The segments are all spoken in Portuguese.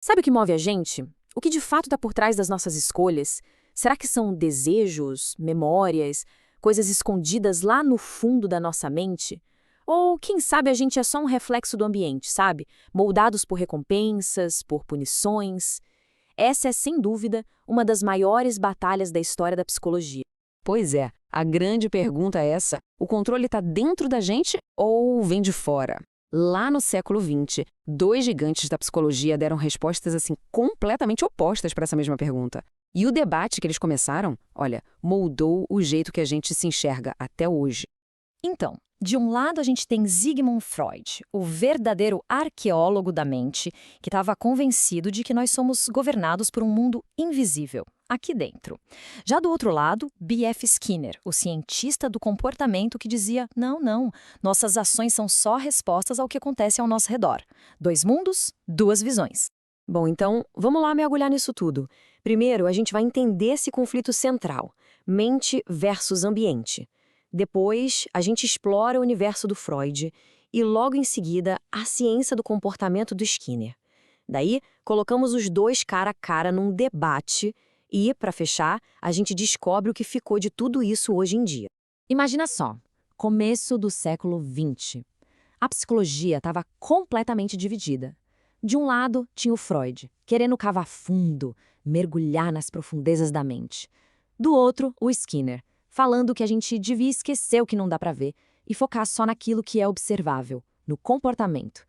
Sabe o que move a gente? O que de fato está por trás das nossas escolhas? Será que são desejos, memórias, coisas escondidas lá no fundo da nossa mente? Ou, quem sabe, a gente é só um reflexo do ambiente, sabe? Moldados por recompensas, por punições? Essa é, sem dúvida, uma das maiores batalhas da história da psicologia. Pois é, a grande pergunta é essa: o controle está dentro da gente ou vem de fora? Lá no século XX, dois gigantes da psicologia deram respostas assim completamente opostas para essa mesma pergunta. E o debate que eles começaram, olha, moldou o jeito que a gente se enxerga até hoje. Então, de um lado a gente tem Sigmund Freud, o verdadeiro arqueólogo da mente, que estava convencido de que nós somos governados por um mundo invisível, aqui dentro. Já do outro lado, B.F. Skinner, o cientista do comportamento que dizia: não, nossas ações são só respostas ao que acontece ao nosso redor. Dois mundos, duas visões. Bom, então, vamos lá mergulhar nisso tudo. Primeiro, a gente vai entender esse conflito central, mente versus ambiente. Depois, a gente explora o universo do Freud e, logo em seguida, a ciência do comportamento do Skinner. Daí, colocamos os dois cara a cara num debate e, para fechar, a gente descobre o que ficou de tudo isso hoje em dia. Imagina só, começo do século XX. A psicologia estava completamente dividida. De um lado, tinha o Freud, querendo cavar fundo, mergulhar nas profundezas da mente. Do outro, o Skinner, falando que a gente devia esquecer o que não dá para ver e focar só naquilo que é observável, no comportamento.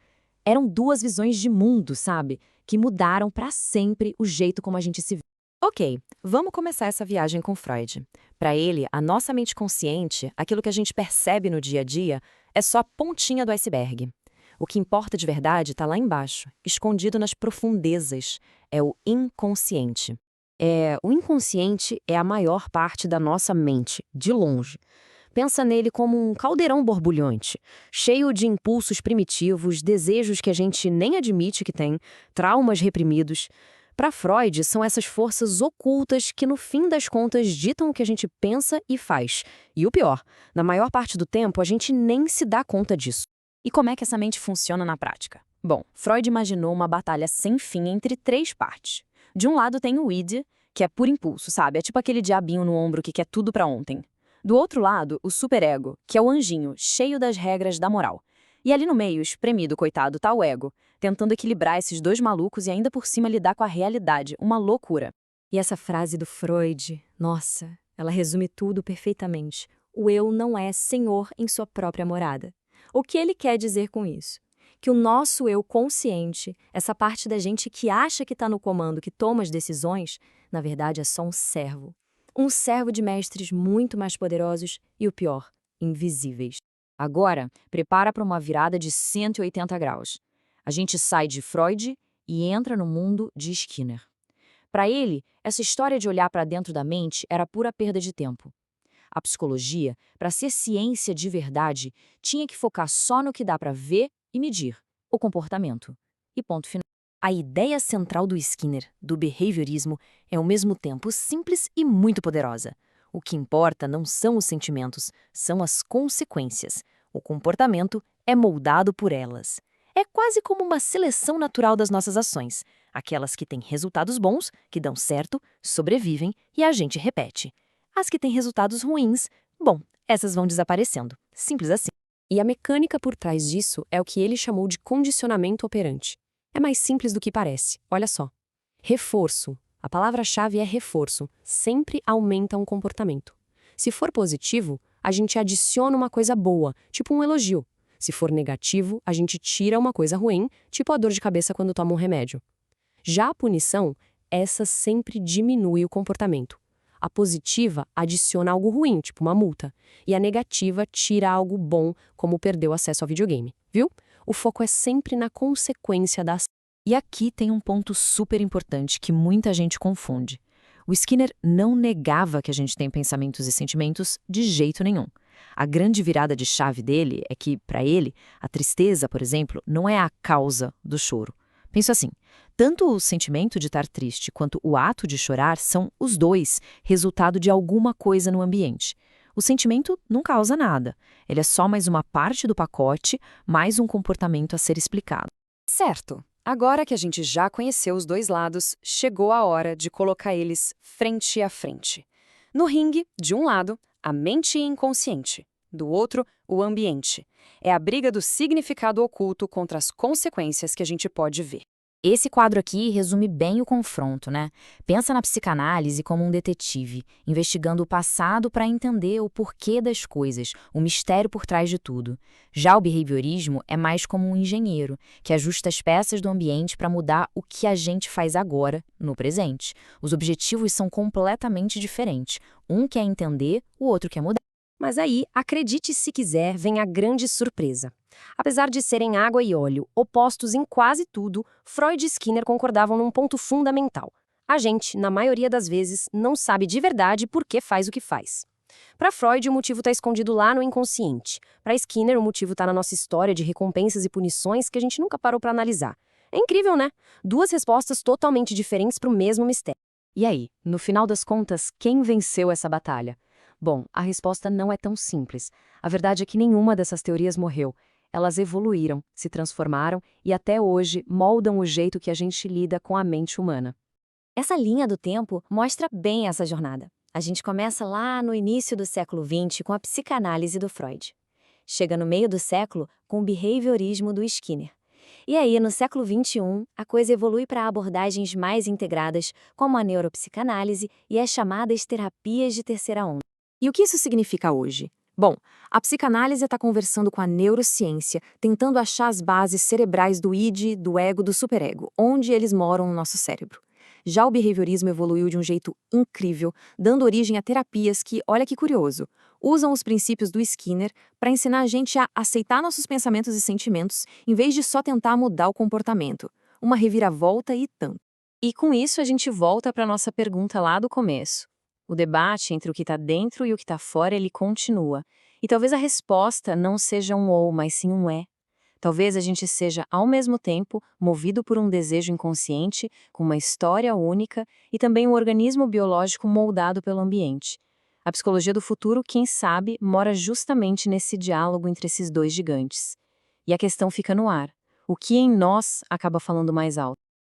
Eram duas visões de mundo, sabe? Que mudaram para sempre o jeito como a gente se vê. Ok, vamos começar essa viagem com Freud. Para ele, a nossa mente consciente, aquilo que a gente percebe no dia a dia, é só a pontinha do iceberg. O que importa de verdade está lá embaixo, escondido nas profundezas. É o inconsciente. O inconsciente é a maior parte da nossa mente, de longe. Pensa nele como um caldeirão borbulhante, cheio de impulsos primitivos, desejos que a gente nem admite que tem, traumas reprimidos. Para Freud, são essas forças ocultas que, no fim das contas, ditam o que a gente pensa e faz. E o pior, na maior parte do tempo, a gente nem se dá conta disso. E como é que essa mente funciona na prática? Bom, Freud imaginou uma batalha sem fim entre três partes. De um lado tem o id, que é por impulso, sabe? É tipo aquele diabinho no ombro que quer tudo pra ontem. Do outro lado, o superego, que é o anjinho, cheio das regras da moral. E ali no meio, espremido, coitado, tá o ego, tentando equilibrar esses dois malucos e ainda por cima lidar com a realidade, uma loucura. E essa frase do Freud, nossa, ela resume tudo perfeitamente. O eu não é senhor em sua própria morada. O que ele quer dizer com isso? Que o nosso eu consciente, essa parte da gente que acha que está no comando, que toma as decisões, na verdade é só um servo. Um servo de mestres muito mais poderosos e, o pior, invisíveis. Agora, prepara para uma virada de 180 graus. A gente sai de Freud e entra no mundo de Skinner. Para ele, essa história de olhar para dentro da mente era pura perda de tempo. A psicologia, para ser ciência de verdade, tinha que focar só no que dá para ver e medir, o comportamento. E ponto final. A ideia central do Skinner, do behaviorismo, é ao mesmo tempo simples e muito poderosa. O que importa não são os sentimentos, são as consequências. O comportamento é moldado por elas. É quase como uma seleção natural das nossas ações. Aquelas que têm resultados bons, que dão certo, sobrevivem e a gente repete. As que têm resultados ruins, bom, essas vão desaparecendo. Simples assim. E a mecânica por trás disso é o que ele chamou de condicionamento operante. É mais simples do que parece, olha só. Reforço. A palavra-chave é reforço. Sempre aumenta um comportamento. Se for positivo, a gente adiciona uma coisa boa, tipo um elogio. Se for negativo, a gente tira uma coisa ruim, tipo a dor de cabeça quando toma um remédio. Já a punição, essa sempre diminui o comportamento. A positiva adiciona algo ruim, tipo uma multa. E a negativa tira algo bom, como perder o acesso ao videogame. Viu? O foco é sempre na consequência da ação. E aqui tem um ponto super importante que muita gente confunde. O Skinner não negava que a gente tem pensamentos e sentimentos de jeito nenhum. A grande virada de chave dele é que, para ele, a tristeza, por exemplo, não é a causa do choro. Pensa assim, tanto o sentimento de estar triste quanto o ato de chorar são os dois resultado de alguma coisa no ambiente. O sentimento não causa nada, ele é só mais uma parte do pacote, mais um comportamento a ser explicado. Certo. Agora que a gente já conheceu os dois lados, chegou a hora de colocar eles frente a frente. No ringue, de um lado, a mente inconsciente. Do outro, o ambiente. É a briga do significado oculto contra as consequências que a gente pode ver. Esse quadro aqui resume bem o confronto, né? Pensa na psicanálise como um detetive, investigando o passado para entender o porquê das coisas, o mistério por trás de tudo. Já o behaviorismo é mais como um engenheiro, que ajusta as peças do ambiente para mudar o que a gente faz agora, no presente. Os objetivos são completamente diferentes. Um quer entender, o outro quer mudar. Mas aí, acredite se quiser, vem a grande surpresa. Apesar de serem água e óleo, opostos em quase tudo, Freud e Skinner concordavam num ponto fundamental. A gente, na maioria das vezes, não sabe de verdade por que faz o que faz. Para Freud, o motivo está escondido lá no inconsciente. Para Skinner, o motivo está na nossa história de recompensas e punições que a gente nunca parou para analisar. É incrível, né? Duas respostas totalmente diferentes para o mesmo mistério. E aí, no final das contas, quem venceu essa batalha? Bom, a resposta não é tão simples. A verdade é que nenhuma dessas teorias morreu. Elas evoluíram, se transformaram e até hoje moldam o jeito que a gente lida com a mente humana. Essa linha do tempo mostra bem essa jornada. A gente começa lá no início do século XX com a psicanálise do Freud. Chega no meio do século com o behaviorismo do Skinner. E aí, no século XXI, a coisa evolui para abordagens mais integradas, como a neuropsicanálise e as chamadas terapias de terceira onda. E o que isso significa hoje? Bom, a psicanálise está conversando com a neurociência, tentando achar as bases cerebrais do id, do ego, do superego, onde eles moram no nosso cérebro. Já o behaviorismo evoluiu de um jeito incrível, dando origem a terapias que, olha que curioso, usam os princípios do Skinner para ensinar a gente a aceitar nossos pensamentos e sentimentos, em vez de só tentar mudar o comportamento. Uma reviravolta e tanto. E com isso a gente volta para a nossa pergunta lá do começo. O debate entre o que está dentro e o que está fora, ele continua. E talvez a resposta não seja um ou, mas sim um é. Talvez a gente seja, ao mesmo tempo, movido por um desejo inconsciente, com uma história única, e também um organismo biológico moldado pelo ambiente. A psicologia do futuro, quem sabe, mora justamente nesse diálogo entre esses dois gigantes. E a questão fica no ar. O que em nós acaba falando mais alto?